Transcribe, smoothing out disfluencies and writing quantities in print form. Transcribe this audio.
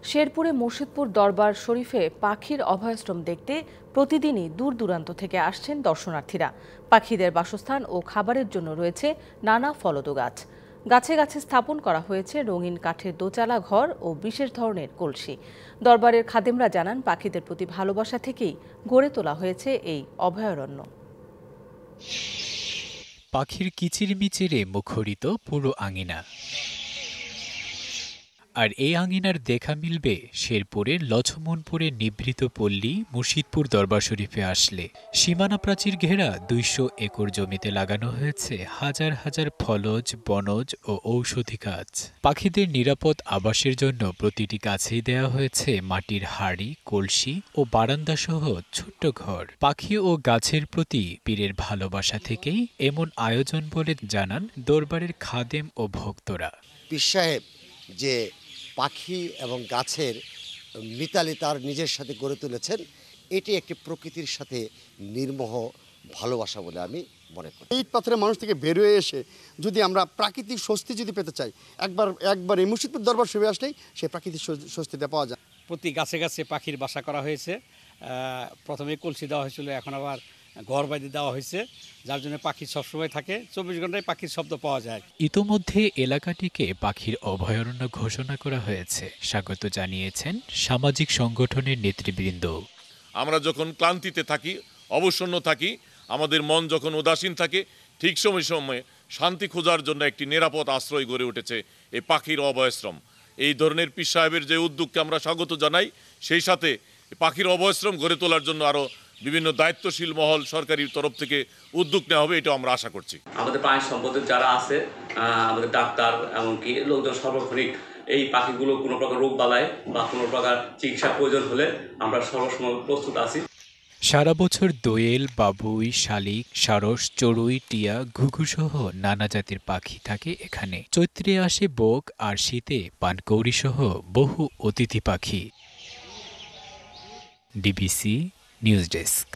শেরপুরে মুর্শিদপুর দরবার শরীফে পাখির অভয়াশ্রম দেখতে প্রতিদিনই দূর দূরান্ত থেকে আসছেন দর্শনার্থীরা। পাখিদের বাসস্থান ও খাবারের জন্য রয়েছে নানা ফলদ গাছ। গাছে গাছে স্থাপন করা হয়েছে রঙিন কাঠের দোচালা ঘর ও বিশেষ ধরনের কলসি। দরবারের খাদেমরা জানান, পাখিদের প্রতি ভালোবাসা থেকেই গড়ে তোলা হয়েছে এই অভয়ারণ্য। পাখির কিচিরমিচিরে মুখরিত পুরো আঙিনা। আর এই আঙিনার দেখা মিলবে শেরপুরের লছমনপুরের নিভৃত পল্লী মুর্শিদপুর দরবার শরীফে আসলে। সীমানা প্রাচীর ঘেরা ২০০ একর জমিতে লাগানো হয়েছে হাজার হাজার ফলজ, বনজ ও ঔষধি গাছ। পাখিদের নিরাপদ আবাসের জন্য প্রতিটি গাছেই দেয়া হয়েছে মাটির হাঁড়ি, কলসি ও বারান্দা সহ ছোট্ট ঘর। পাখি ও গাছের প্রতি পীরের ভালোবাসা থেকেই এমন আয়োজন বলে জানান দরবারের খাদেম ও ভক্তরা। পীর সাহেব যে পাখি এবং গাছের মিতালি তার নিজের সাথে গড়ে তুলেছেন, এটি একটি প্রকৃতির সাথে নির্মোহ ভালোবাসা বলে আমি মনে করি। ইট পাথরের মানুষ থেকে বেরোয় এসে যদি আমরা প্রাকৃতিক স্বস্তি যদি পেতে চাই, একবার এই মুর্শিদপুর দরবার শরীফে আসলেই সেই প্রাকৃতিক স্বস্তিটা পাওয়া যায়। প্রতি গাছে গাছে পাখির বাসা করা হয়েছে। প্রথমে কলসি দেওয়া হয়েছিল, এখন আবার ঘর বাইরে দেওয়া হয়েছে, যার জন্য পাখি সবসময় থাকে, ২৪ ঘন্টায় পাখির শব্দ পাওয়া যায়। ইতোমধ্যে এলাকাটিকে পাখির অভয়ারণ্য ঘোষণা করা হয়েছে। স্বাগত জানিয়েছেন সামাজিক সংগঠনের নেতৃবৃন্দ। আমরা যখন ক্লান্তিতে থাকি, অবসন্ন থাকি, আমাদের মন যখন উদাসীন থাকে, ঠিক সময়ে শান্তি খোঁজার জন্য একটি নিরাপদ আশ্রয় গড়ে উঠেছে এই পাখির অভয়াশ্রম। এই ধরনের পীর সাহেবের যে উদ্যোগকে আমরা স্বাগত জানাই, সেই সাথে পাখির অভয়াশ্রম গড়ে তোলার জন্য আরও বিভিন্ন দায়িত্বশীল মহল সরকারি তরফ থেকে উদ্যোগ নেওয়া হবে, এটা আমরা আশা করছি। আমাদের প্রাণী সম্পদের যারা আছে, আমাদের ডাক্তার, এমনকি লোকজন সর্বক্ষণিক এই পাখিগুলো কোনো প্রকার রোগ বালায় বা কোনো প্রকার চিকিৎসার প্রয়োজন হলে আমরা সর্বসময় প্রস্তুত আছি। সারা বছর দোয়েল, বাবুই, শালিক, সারস, চড়ুই, টিয়া, ঘুঘু সহ নানা জাতের পাখি থাকে এখানে। চৈত্রে আসে বক আর শীতে পানকৌড়ি সহ বহু অতিথি পাখি। DBC news desk.